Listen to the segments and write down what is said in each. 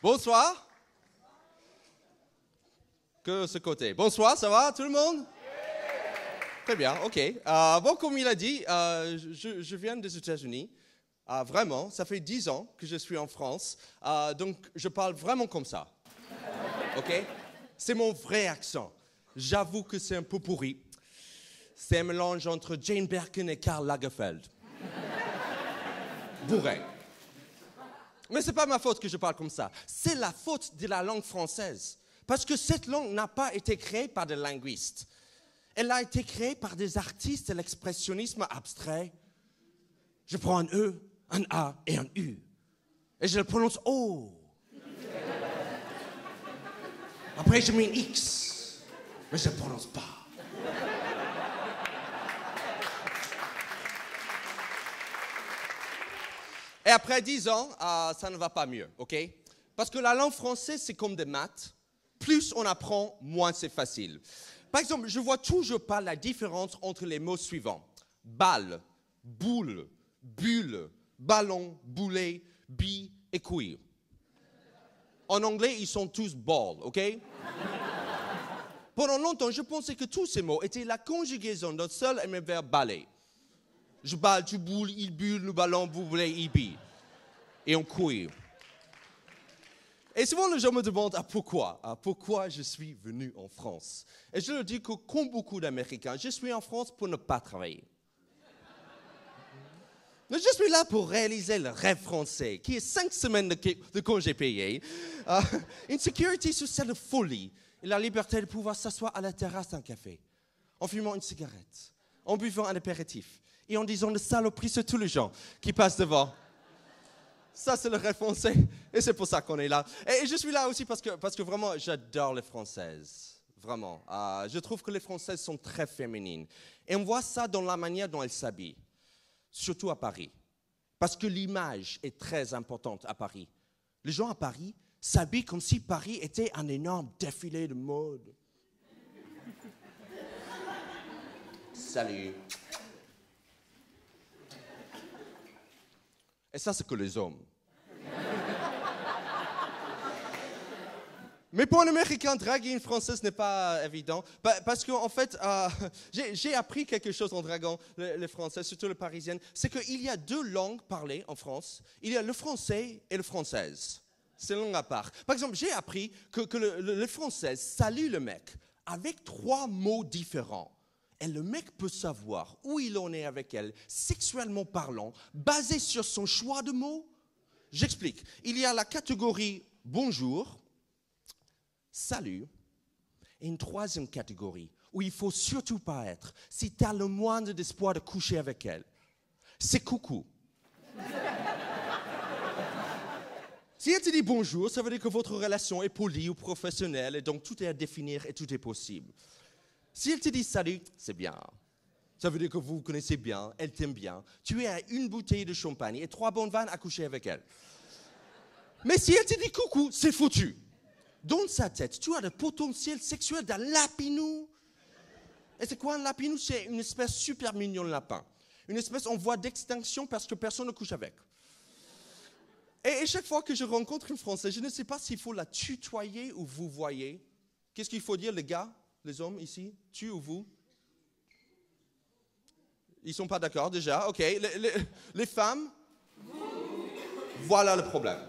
Bonsoir. Que ce côté. Bonsoir, ça va tout le monde? Très bien, ok. Bon, comme il a dit, je viens des États-Unis. Vraiment, ça fait 10 ans que je suis en France. Donc, je parle vraiment comme ça. Ok? C'est mon vrai accent. J'avoue que c'est un peu pourri. C'est un mélange entre Jane Birkin et Karl Lagerfeld. Bourré. Mais ce n'est pas ma faute que je parle comme ça. C'est la faute de la langue française. Parce que cette langue n'a pas été créée par des linguistes. Elle a été créée par des artistes de l'expressionnisme abstrait. Je prends un E, un A et un U. Et je le prononce O. Après, je mets un X. Mais je ne le prononce pas. Et après 10 ans, ça ne va pas mieux, ok? Parce que la langue française, c'est comme des maths. Plus on apprend, moins c'est facile. Par exemple, je ne vois toujours pas la différence entre les mots suivants. Balle, boule, bulle, ballon, boulet, bille et cuir. En anglais, ils sont tous ball, ok? Pendant longtemps, je pensais que tous ces mots étaient la conjugaison d'un seul et même verbe baller. Je balle, tu boules, il bulle, le ballon, vous voulez, il bille. Et on cuir. Et souvent, les gens me demandent pourquoi je suis venu en France. Et je leur dis que, comme beaucoup d'Américains, je suis en France pour ne pas travailler. Mais je suis là pour réaliser le rêve français, qui est 5 semaines de congés payés, une sécurité sociale de folie, et la liberté de pouvoir s'asseoir à la terrasse d'un café, en fumant une cigarette, en buvant un apéritif, et en disant des saloperies sur tous les gens qui passent devant. Ça, c'est le rêve français, et c'est pour ça qu'on est là. Et je suis là aussi parce que vraiment, j'adore les Françaises. Vraiment. Je trouve que les Françaises sont très féminines. Et on voit ça dans la manière dont elles s'habillent, surtout à Paris. Parce que l'image est très importante à Paris. Les gens à Paris s'habillent comme si Paris était un énorme défilé de mode. Salut. Et ça, c'est que les hommes. Mais pour un Américain, draguer une Française n'est pas évident. Parce qu'en fait, j'ai appris quelque chose en draguant les Français, surtout les Parisiennes. C'est qu'il y a 2 langues parlées en France. Il y a le français et le française. C'est une langue à part. Par exemple, j'ai appris que le français salue le mec avec 3 mots différents. Et le mec peut savoir où il en est avec elle, sexuellement parlant, basé sur son choix de mots. J'explique. Il y a la catégorie bonjour, salut, et une 3e catégorie où il ne faut surtout pas être si tu as le moindre espoir de coucher avec elle. C'est coucou. Si elle te dit bonjour, ça veut dire que votre relation est polie ou professionnelle et donc tout est à définir et tout est possible. Si elle te dit salut, c'est bien. Ça veut dire que vous vous connaissez bien, elle t'aime bien. Tu es à 1 bouteille de champagne et 3 bonnes vannes à coucher avec elle. Mais si elle te dit coucou, c'est foutu. Dans sa tête, tu as le potentiel sexuel d'un lapinou. Et c'est quoi un lapinou? C'est une espèce super mignonne de lapin. Une espèce en voie d'extinction parce que personne ne couche avec. Et chaque fois que je rencontre une Française, je ne sais pas s'il faut la tutoyer ou vous voyez. Qu'est-ce qu'il faut dire, les gars? Les hommes ici, tu ou vous? Ils ne sont pas d'accord déjà, ok. Les femmes? Voilà le problème.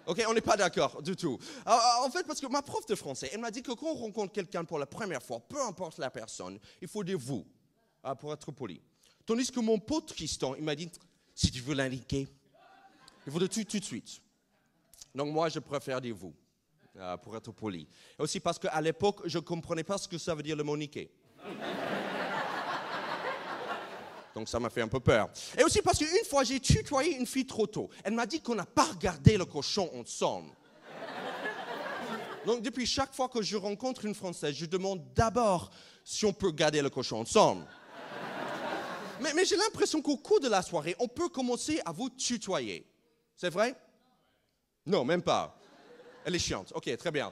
Ok, on n'est pas d'accord du tout. En fait, parce que ma prof de français, elle m'a dit que quand on rencontre quelqu'un pour la première fois, peu importe la personne, il faut dire vous, pour être poli. Tandis que mon pote Tristan, il m'a dit, si tu veux l'indiquer, il faut dire tout de suite. Donc moi, je préfère dire vous. Pour être poli. Et aussi parce qu'à l'époque, je ne comprenais pas ce que ça veut dire le mot niquer. Donc ça m'a fait un peu peur. Et aussi parce qu'une fois, j'ai tutoyé une fille trop tôt. Elle m'a dit qu'on n'a pas regardé le cochon ensemble. Donc depuis chaque fois que je rencontre une Française, je demande d'abord si on peut regarder le cochon ensemble. Mais j'ai l'impression qu'au cours de la soirée, on peut commencer à vous tutoyer. C'est vrai? Non, même pas. Elle est chiante. Ok, très bien.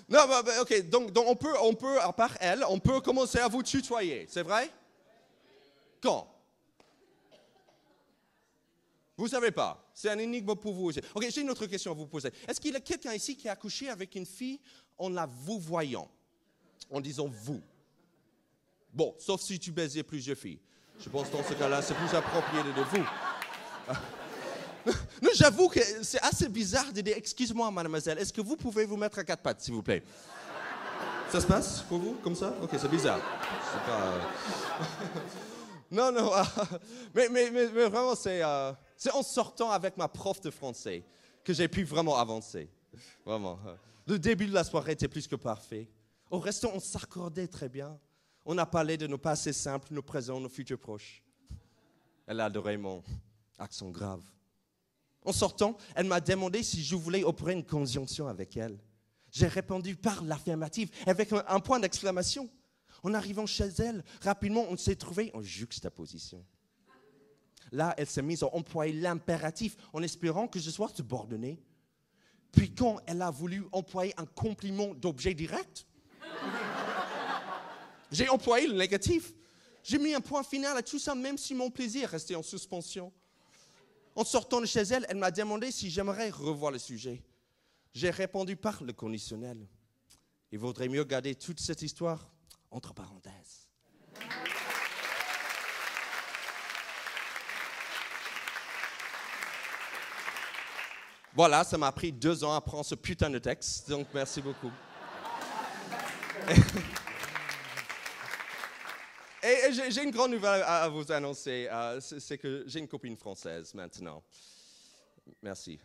Non, ok. Donc on peut, à part elle, on peut commencer à vous tutoyer. C'est vrai? Quand? Vous ne savez pas. C'est un énigme pour vous aussi. Ok, j'ai une autre question à vous poser. Est-ce qu'il y a quelqu'un ici qui a accouché avec une fille en la vous voyant? En disant vous. Bon, sauf si tu baisais plusieurs filles. Je pense que dans ce cas-là, c'est plus approprié de vous. Non, j'avoue que c'est assez bizarre de dire « Excuse-moi, mademoiselle, est-ce que vous pouvez vous mettre à quatre pattes, s'il vous plaît ?» Ça se passe pour vous, comme ça? Ok, c'est bizarre. C'est pas... Non, mais vraiment, c'est en sortant avec ma prof de français que j'ai pu vraiment avancer. Vraiment. Le début de la soirée était plus que parfait. Au restaurant, on s'accordait très bien. On a parlé de nos passés simples, nos présents, nos futurs proches. Elle a adoré mon accent grave. En sortant, elle m'a demandé si je voulais opérer une conjonction avec elle. J'ai répondu par l'affirmative, avec un point d'exclamation. En arrivant chez elle, rapidement, on s'est trouvé en juxtaposition. Là, elle s'est mise à employer l'impératif en espérant que je sois subordonné. Puis quand elle a voulu employer un compliment d'objet direct, j'ai employé le négatif. J'ai mis un point final à tout ça, même si mon plaisir restait en suspension. En sortant de chez elle, elle m'a demandé si j'aimerais revoir le sujet. J'ai répondu par le conditionnel. Il vaudrait mieux garder toute cette histoire entre parenthèses. Voilà, ça m'a pris 2 ans à apprendre ce putain de texte, donc merci beaucoup. Et j'ai une grande nouvelle à vous annoncer, c'est que j'ai une copine française maintenant. Merci.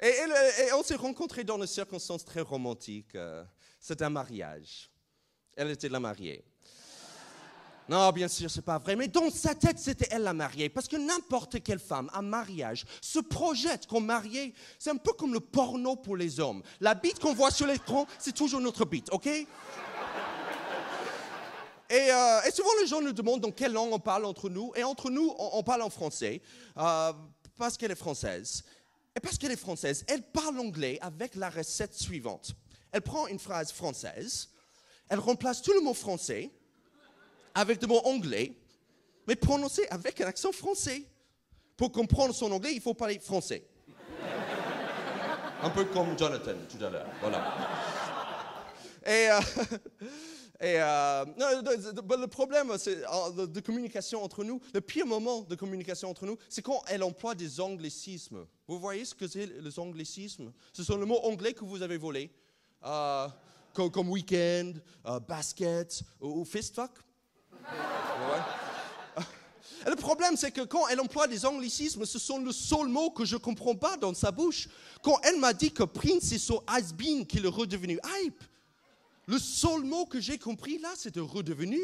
Et on s'est rencontrés dans des circonstances très romantiques. C'est un mariage. Elle était la mariée. Non, bien sûr, c'est pas vrai, mais dans sa tête, c'était elle la mariée. Parce que n'importe quelle femme, un mariage, se projette comme mariée. C'est un peu comme le porno pour les hommes. La bite qu'on voit sur l'écran, c'est toujours notre bite, ok? Et souvent, les gens nous demandent dans quelle langue on parle entre nous. Et entre nous, on parle en français, parce qu'elle est française. Et parce qu'elle est française, elle parle anglais avec la recette suivante. Elle prend une phrase française, elle remplace tout le mot français avec des mots anglais, mais prononcés avec un accent français. Pour comprendre son anglais, il faut parler français. Un peu comme Jonathan tout à l'heure, voilà. Le problème de communication entre nous, le pire moment de communication entre nous, c'est quand elle emploie des anglicismes. Vous voyez ce que c'est les anglicismes? Ce sont les mots anglais que vous avez volés, comme week-end, basket ou fist fuck. Ouais. Et le problème, c'est que quand elle emploie des anglicismes, ce sont le seul mot que je ne comprends pas dans sa bouche. Quand elle m'a dit que Prince est so has-been qu'il est redevenu hype, le seul mot que j'ai compris là, c'est de redevenu.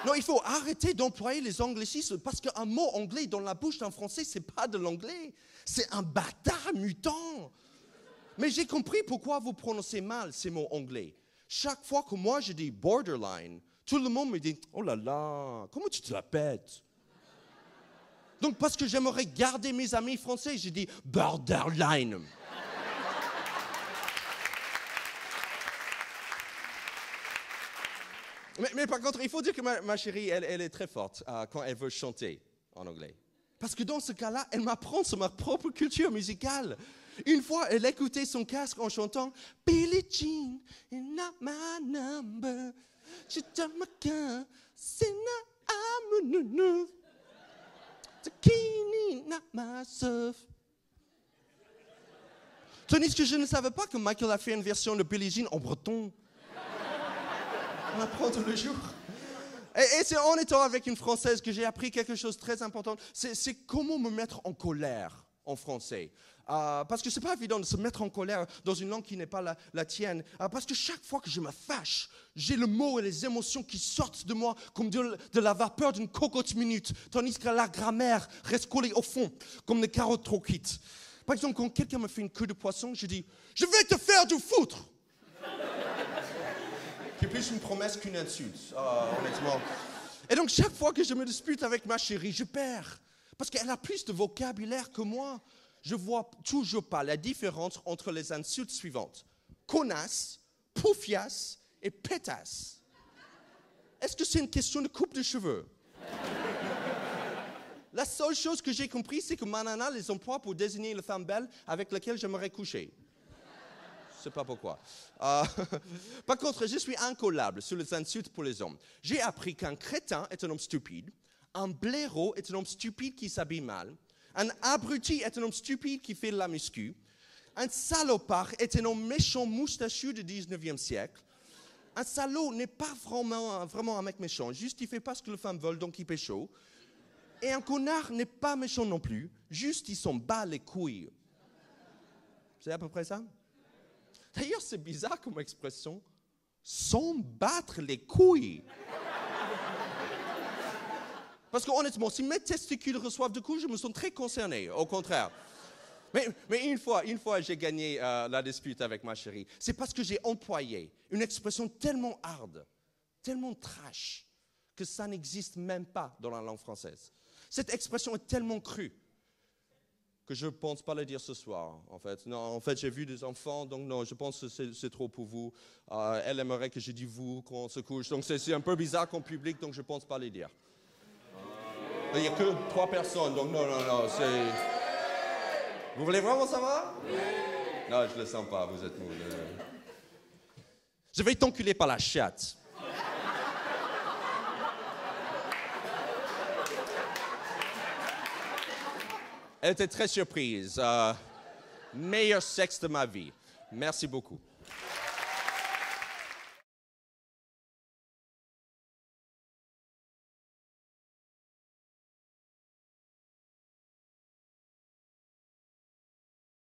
Non, il faut arrêter d'employer les anglicismes parce qu'un mot anglais dans la bouche d'un Français, c'est pas de l'anglais. C'est un bâtard mutant. Mais j'ai compris pourquoi vous prononcez mal ces mots anglais. Chaque fois que moi je dis borderline, tout le monde me dit « Oh là là, comment tu te la pètes ?» Donc parce que j'aimerais garder mes amis français, j'ai dit « borderline ». Mais par contre, il faut dire que ma chérie, elle est très forte quand elle veut chanter en anglais. Parce que dans ce cas-là, elle m'apprend sur ma propre culture musicale. Une fois, elle écoutait son casque en chantant « Billie Jean is not my number, she took my gun, c'est not I'm Zucchini, not myself. » Tandis que je ne savais pas que Michael a fait une version de Billie Jean en breton. On apprend tous les jours. Et c'est en étant avec une Française que j'ai appris quelque chose de très important. C'est comment me mettre en colère en français. Parce que ce n'est pas évident de se mettre en colère dans une langue qui n'est pas la tienne. Parce que chaque fois que je me fâche, j'ai le mot et les émotions qui sortent de moi comme de la vapeur d'une cocotte minute. Tandis que la grammaire reste collée au fond, comme des carottes trop cuites. Par exemple, quand quelqu'un me fait une queue de poisson, je dis « Je vais te faire du foutre !» qui est plus une promesse qu'une insulte, honnêtement. Et donc, chaque fois que je me dispute avec ma chérie, je perds. Parce qu'elle a plus de vocabulaire que moi. Je ne vois toujours pas la différence entre les insultes suivantes. Connasse, poufias et pétasse. Est-ce que c'est une question de coupe de cheveux? La seule chose que j'ai compris, c'est que manana les emploie pour désigner une femme belle avec laquelle j'aimerais coucher. Je ne sais pas pourquoi. Par contre, je suis incollable sur les insultes pour les hommes. J'ai appris qu'un crétin est un homme stupide, un blaireau est un homme stupide qui s'habille mal, un abruti est un homme stupide qui fait de la muscu, un salopard est un homme méchant moustachu du 19e siècle. Un salaud n'est pas vraiment un mec méchant, juste il fait pas ce que les femmes veulent, donc il pécho. Et un connard n'est pas méchant non plus, juste il s'en bat les couilles. C'est à peu près ça? D'ailleurs, c'est bizarre comme expression. S'en battre les couilles. Parce que honnêtement, si mes testicules reçoivent des coups, je me sens très concerné, au contraire. Mais une fois j'ai gagné la dispute avec ma chérie. C'est parce que j'ai employé une expression tellement hard, tellement trash, que ça n'existe même pas dans la langue française. Cette expression est tellement crue que je ne pense pas la dire ce soir, en fait. Non, en fait, j'ai vu des enfants, donc non, je pense que c'est trop pour vous. Elle aimerait que je dise vous quand on se couche, donc c'est un peu bizarre comme public, donc je ne pense pas les dire. Il n'y a que 3 personnes, donc non, c'est... Vous voulez vraiment savoir? Oui. Non, je ne le sens pas, vous êtes mou. Je vais t'enculer par la chatte. Elle était très surprise. Meilleur sexe de ma vie. Merci beaucoup.